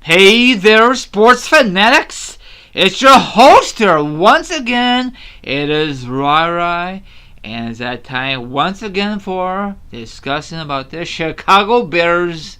Hey there, sports fanatics! It's your host here once again. It is Rai, and it's that time once again for discussing about the Chicago Bears,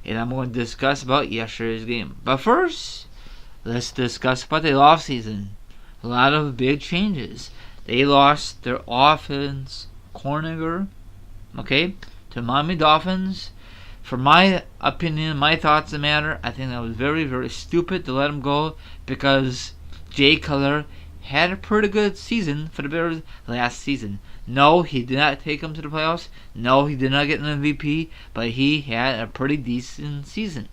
and I'm going to discuss about yesterday's game. But first, let's discuss about the offseason. A lot of big changes. They lost their offense coordinator, to Miami Dolphins. For my opinion, my thoughts on the matter, I think that was very, very stupid to let him go because Jay Cutler had a pretty good season for the Bears last season. No, he did not take them to the playoffs. No, he did not get an MVP, but he had a pretty decent season.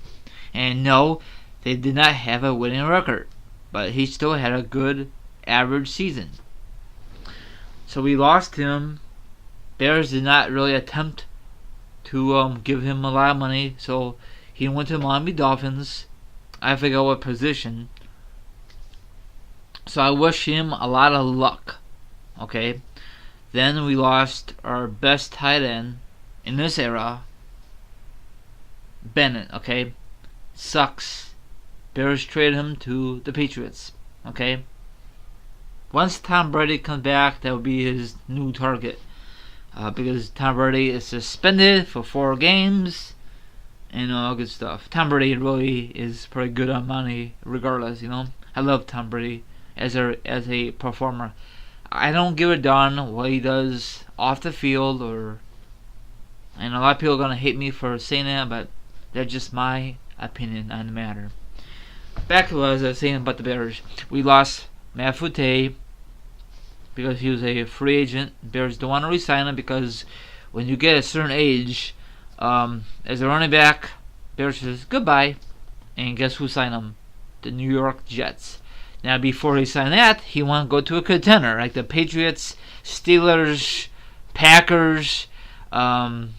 And no, they did not have a winning record, but he still had a good average season. So we lost him. Bears did not really attempt to give him a lot of money, so he went to Miami Dolphins. I forget what position. So I wish him a lot of luck. Okay. Then we lost our best tight end in this era, Bennett. Okay, sucks. Bears traded him to the Patriots. Okay. Once Tom Brady comes back, that will be his new target. Because Tom Brady is suspended for 4 games and all good stuff. Tom Brady really is pretty good on money regardless, I love Tom Brady as a performer. I don't give a darn what he does off the field, and a lot of people are going to hate me for saying that, but that's just my opinion on the matter. Back to what I was saying about the Bears. We lost Matt Forte because he was a free agent. Bears don't want to re-sign him because when you get a certain age, as a running back, Bears says goodbye. And guess who signed him? The New York Jets. Now, before he signed that, he wanted to go to a contender like the Patriots, Steelers, Packers, Carolina,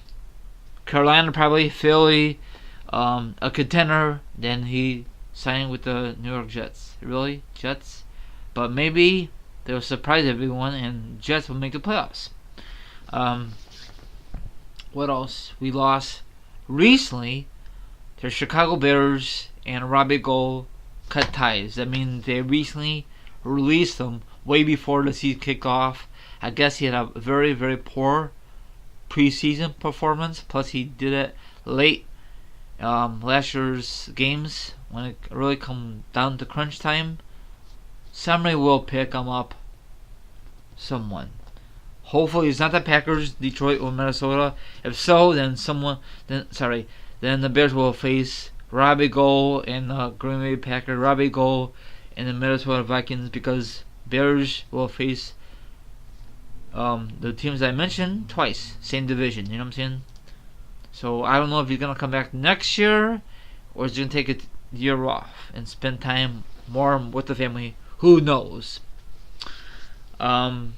probably Philly, a contender. Then he signed with the New York Jets. Really, Jets? But maybe they'll surprise everyone, and Jets will make the playoffs. What else? We lost recently to Chicago Bears, and Robbie Gould cut ties. That means they recently released him way before the season kicked off. I guess he had a very, very poor preseason performance. Plus, he did it late last year's games when it really come down to crunch time. Somebody will pick him up. Someone. Hopefully it's not the Packers, Detroit, or Minnesota. If so, then the Bears will face Robbie Gould and the Green Bay Packers, Robbie Gould and the Minnesota Vikings, because Bears will face the teams I mentioned twice, same division. You know what I'm saying? So I don't know if he's gonna come back next year or is he gonna take a year off and spend time more with the family. Who knows? What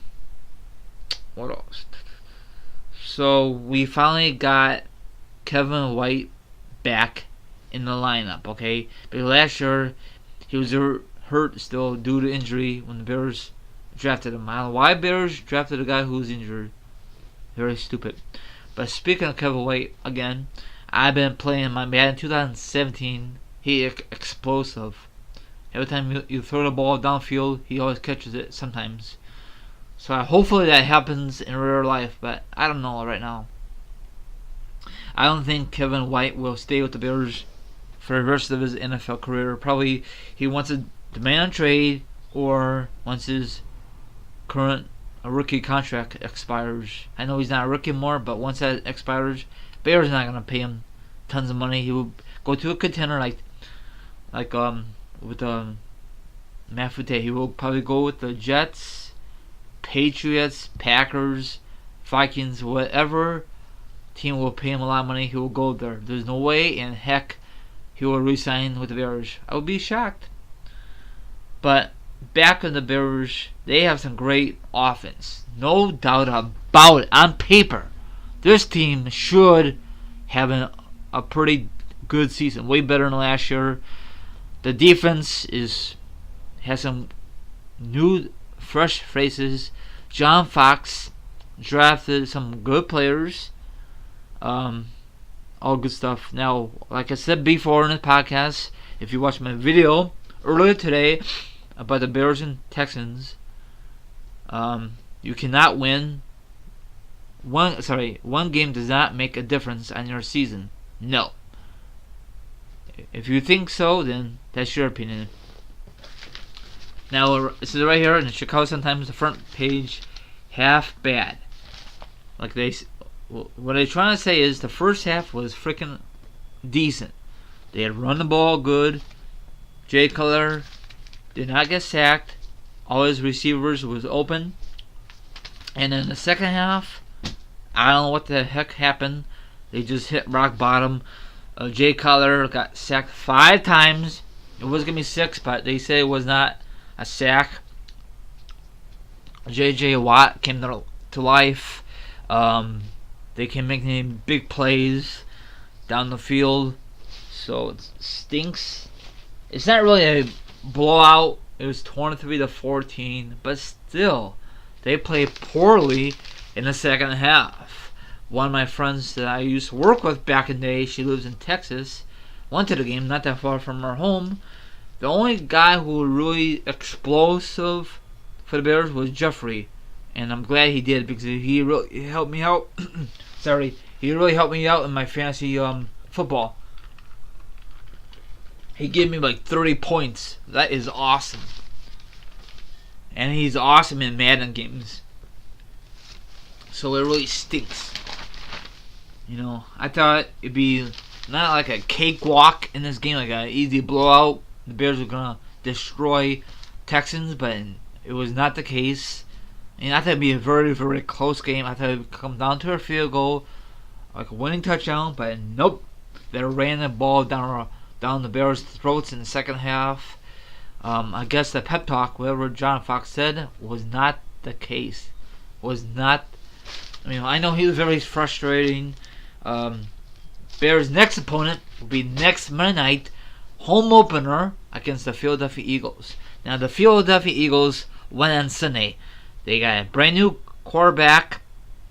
else? So we finally got Kevin White back in the lineup, okay? But last year he was hurt still due to injury when the Bears drafted him. I don't know why Bears drafted a guy who was injured. Very stupid. But speaking of Kevin White, again, I've been playing my Madden 2017. He explosive. Every time you throw the ball downfield, he always catches it sometimes. So hopefully that happens in real life, but I don't know right now. I don't think Kevin White will stay with the Bears for the rest of his NFL career. Probably he wants to demand a trade, or once his current rookie contract expires. I know he's not a rookie anymore, but once that expires, Bears are not going to pay him tons of money. He will go to a contender like with Matt Forte. He will probably go with the Jets, Patriots, Packers, Vikings, whatever team will pay him a lot of money, he will go there. There's no way in heck he will re-sign with the Bears. I would be shocked. But back in the Bears, they have some great offense. No doubt about it. On paper, this team should have a pretty good season. Way better than last year. The defense has some new, fresh faces. John Fox drafted some good players. All good stuff. Now, like I said before in the podcast, If you watched my video earlier today about the Bears and Texans, you cannot win. One game does not make a difference on your season. No. If you think so, then that's your opinion. Now, this is right here in the Chicago Sun-Times, the front page, half bad. What they're trying to say is the first half was freaking decent. They had run the ball good. Jay Cutler did not get sacked. All his receivers was open. And in the second half, I don't know what the heck happened. They just hit rock bottom. Jay Cutler got sacked 5 times. It was going to be 6, but they say it was not a sack. J.J. Watt came to life. They can make big plays down the field. So it stinks. It's not really a blowout. It was 23-14, but still, they played poorly in the second half. One of my friends that I used to work with back in the day, she lives in Texas, went to the game, not that far from her home. The only guy who was really explosive for the Bears was Jeffrey, and I'm glad he did because he really helped me out. He really helped me out in my fantasy football. He gave me like 30 points. That is awesome. And he's awesome in Madden games. So it really stinks. I thought it'd be not like a cakewalk in this game, like an easy blowout. The Bears were gonna destroy Texans, but it was not the case. And I thought it'd be a very, very close game. I thought it would come down to a field goal, like a winning touchdown, but nope. They ran the ball down the Bears' throats in the second half. I guess the pep talk, whatever John Fox said, was not the case. I know he was very frustrating. Bears' next opponent will be next Monday night, home opener against the Philadelphia Eagles. Now, the Philadelphia Eagles went on Sunday. They got a brand new quarterback.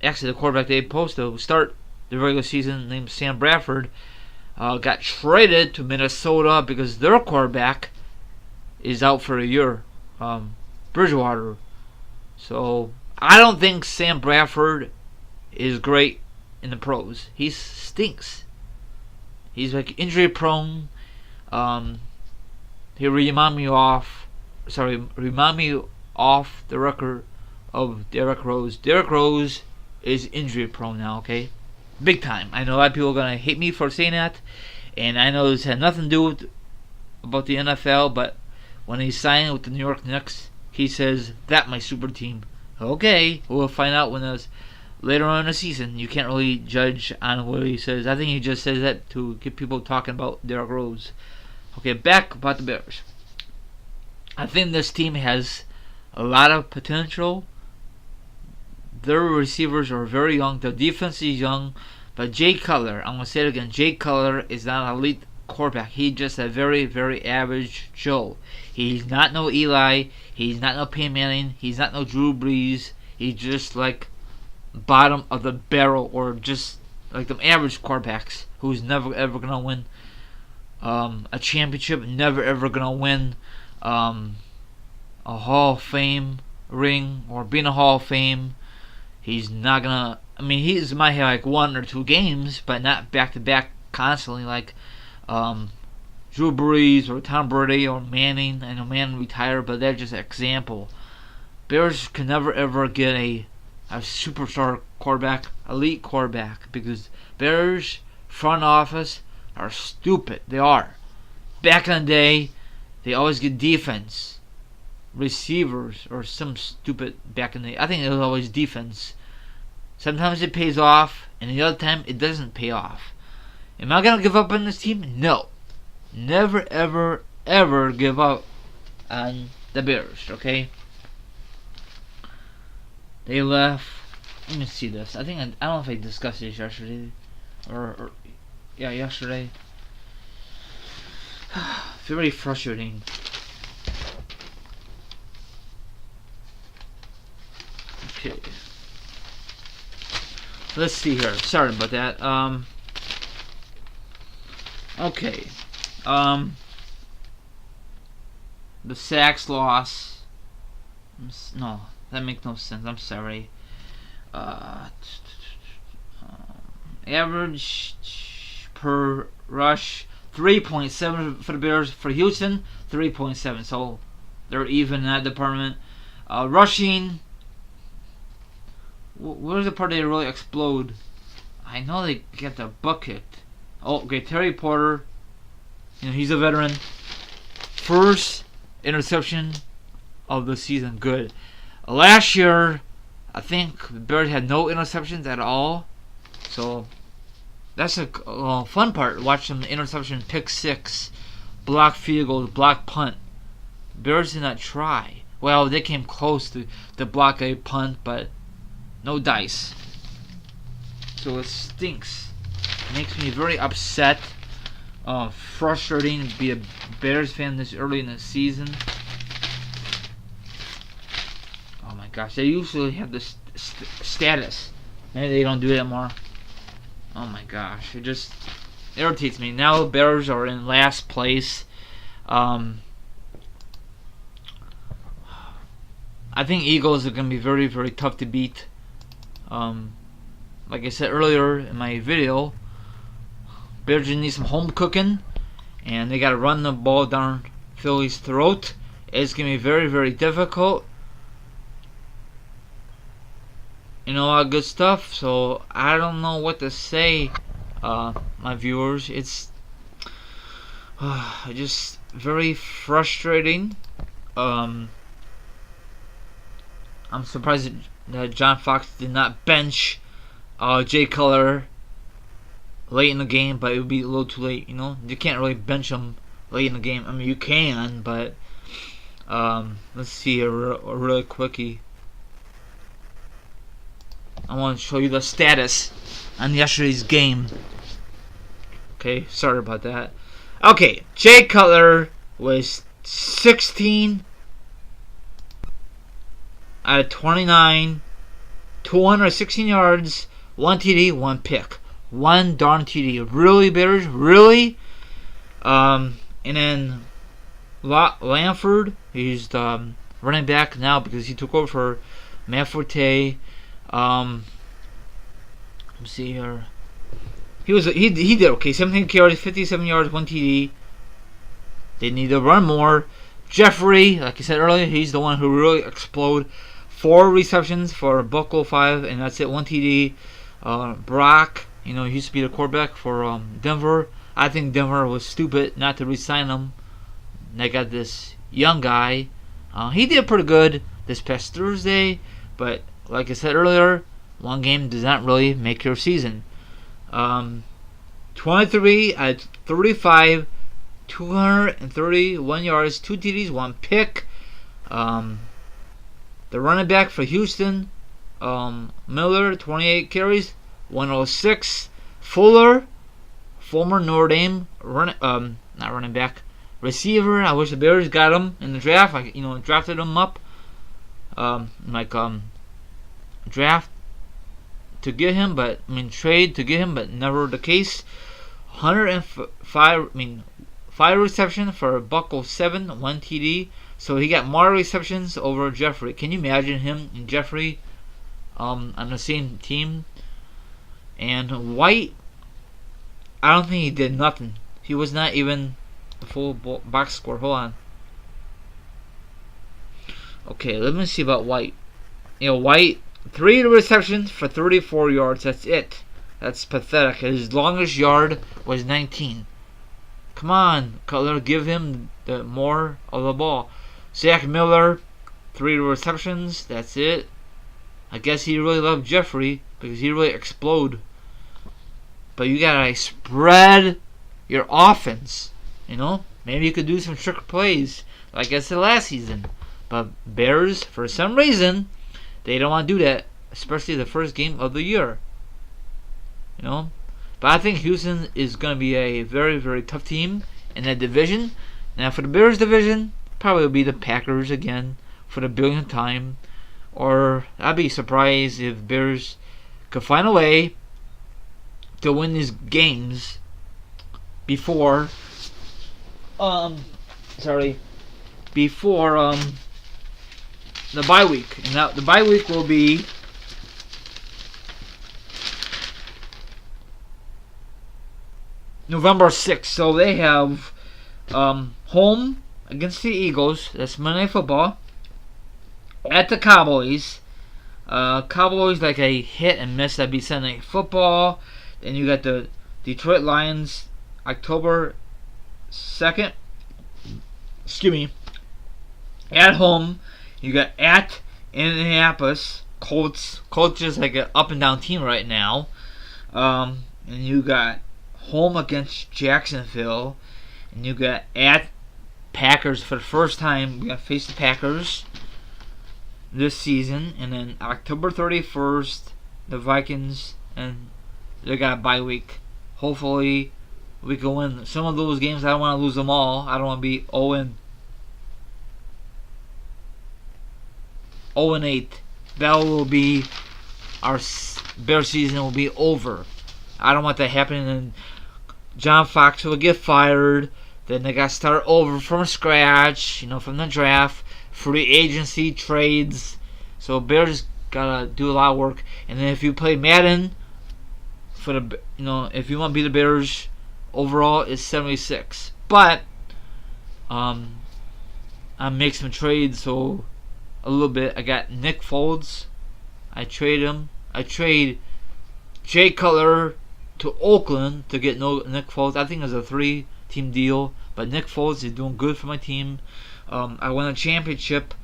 Actually, the quarterback they supposed to start the regular season, named Sam Bradford, got traded to Minnesota because their quarterback is out for a year, Bridgewater. So I don't think Sam Bradford is great in the pros. He stinks. He's like injury prone. He remind me off the record of Derrick Rose. Derrick Rose is injury prone now, okay? Big time. I know a lot of people are gonna hate me for saying that, and I know this had nothing to do with about the NFL, but when he signed with the New York Knicks, he says that my super team. Okay, we'll find out when it's later on in the season. You can't really judge on what he says. I think he just says that to get people talking about Derrick Rose. Okay, back about the Bears. I think this team has a lot of potential. Their receivers are very young. Their defense is young. But Jay Cutler, I'm going to say it again, Jay Cutler is not an elite quarterback. He's just a very, very average Joe. He's not no Eli. He's not no Peyton Manning. He's not no Drew Brees. He's just like bottom of the barrel, or just like them average quarterbacks who's never ever going to win a championship, never ever going to win a Hall of Fame ring or be in a Hall of Fame. He's not gonna. He might have like 1 or 2 games, but not back to back constantly like Drew Brees or Tom Brady or Manning. I know Manning retired, but that's just an example. Bears can never ever get a superstar quarterback, elite quarterback, because Bears front office are stupid. They are. Back in the day, they always get defense, receivers, or some stupid back in the day. I think it was always defense. Sometimes it pays off, and the other time it doesn't pay off. Am I going to give up on this team? No. Never, ever, ever give up on the Bears, okay? They left. Let me see this. I don't know if I discussed this yesterday. Yesterday. Very frustrating. Okay. Let's see here. Sorry about that. Okay. the sacks loss. No, that makes no sense. I'm sorry. Uh, Average per rush 3.7 for the Bears. For Houston, 3.7. So they're even in that department. Rushing. Where's the part they really explode? I know they get the bucket. Oh, okay. Terry Porter. He's a veteran. First interception of the season. Good. Last year, I think the Bears had no interceptions at all. So that's a fun part. Watch them interception, pick six, block field goals, block punt. Bears did not try. Well, they came close to block a punt, but no dice. So it stinks. It makes me very upset. Frustrating to be a Bears fan this early in the season. Oh my gosh, they usually have this status. Maybe they don't do that more. Oh my gosh, it just irritates me. Now the Bears are in last place. I think Eagles are going to be very, very tough to beat. Like I said earlier in my video, Bears need some home cooking, and they got to run the ball down Philly's throat. It's going to be very, very difficult. All good stuff. So I don't know what to say, my viewers. It's just very frustrating. I'm surprised that John Fox did not bench Jay Cutler late in the game, but it would be a little too late. You can't really bench him late in the game. I mean, you can, but let's see a really quickie. I want to show you the status on yesterday's game. Okay, sorry about that. Okay, Jay Cutler was 16 out of 29, 216 yards, 1 TD, 1 pick. 1 darn TD. Really, Bears? Really? And then Lanford, he's the running back now because he took over for Matt Forte. Let's see here. He did okay. 17 carries, 57 yards, 1 TD. They need to run more. Jeffrey, like I said earlier, he's the one who really exploded. 4 receptions for Buckle 5, and that's it. 1 TD. Brock, he used to be the quarterback for Denver. I think Denver was stupid not to re-sign him. They got this young guy. He did pretty good this past Thursday, but like I said earlier, one game does not really make your season. 23 out of 35, 231 yards, 2 TDs, 1 pick. The running back for Houston, Miller, 28 carries, 106. Fuller, former Notre Dame not running back, receiver. I wish the Bears got him in the draft. Drafted him up. Draft to get him, but trade to get him, but never the case. 105. 5 receptions for Buckle 7, 1 TD. So he got more receptions over Jeffrey. Can you imagine him and Jeffrey on the same team? And White, I don't think he did nothing. He was not even the full box score. Hold on. Okay, let me see about White. White, 3 receptions for 34 yards. That's it. That's pathetic. His longest yard was 19. Come on, Cutler, give him the more of the ball. Zach Miller, 3 receptions. That's it. I guess he really loved Jeffrey because he really exploded. But you gotta spread your offense. Maybe you could do some trick plays like I said last season. But Bears, for some reason, they don't want to do that, especially the first game of the year. But I think Houston is going to be a very, very tough team in that division. Now for the Bears division, probably will be the Packers again for the billionth time. Or I'd be surprised if Bears could find a way to win these games before before the bye week. And now the bye week will be November 6th. So they have home against the Eagles. That's Monday Night Football. At the Cowboys. Cowboys like a hit and miss. That'd be Sunday Night Football. Then you got the Detroit Lions October 2nd. Excuse me. At home. You got at Indianapolis Colts. Colts is like an up and down team right now. And you got home against Jacksonville. And you got at Packers for the first time. We're going to face the Packers this season. And then October 31st, the Vikings, and they got a bye week. Hopefully, we can win some of those games. I don't want to lose them all. I don't want to be 0-8. That will be our Bear season will be over. I don't want that happening. And John Fox will get fired. Then they got to start over from scratch, from the draft, free agency, trades. So Bears gotta do a lot of work. And then if you play Madden, if you want to be the Bears, overall is 76. But I make some trades, so a little bit. I got Nick Foles. I trade him. I trade Jay Cutler to Oakland to get Nick Foles. I think it's a 3-team deal, but Nick Foles is doing good for my team. I won a championship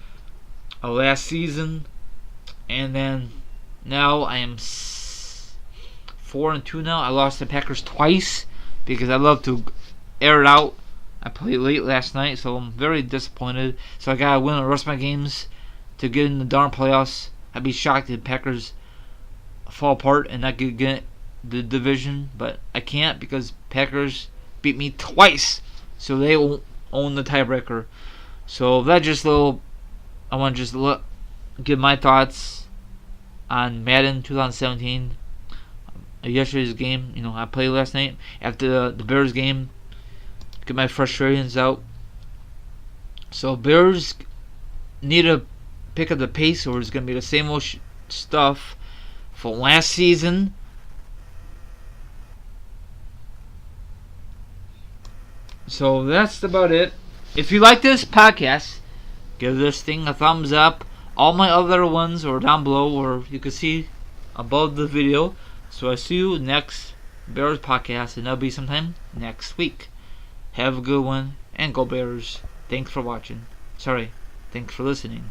last season, and then now I am 4-2 now. I lost the Packers twice because I love to air it out. I played late last night, so I'm very disappointed. So I gotta win the rest of my games to get in the darn playoffs. I'd be shocked if the Packers fall apart and not get the division, but I can't because Packers beat me twice, so they won't own the tiebreaker. So that's just I want to just give my thoughts on Madden 2017. Yesterday's game, I played last night after the Bears game. Get my frustrations out. So Bears need to pick up the pace, or it's going to be the same old stuff from last season. So that's about it. If you like this podcast, give this thing a thumbs up. All my other ones are down below, or you can see above the video. So I see you next Bears podcast, and that'll be sometime next week. Have a good one, and go Bears. Thanks for watching. Thanks for listening.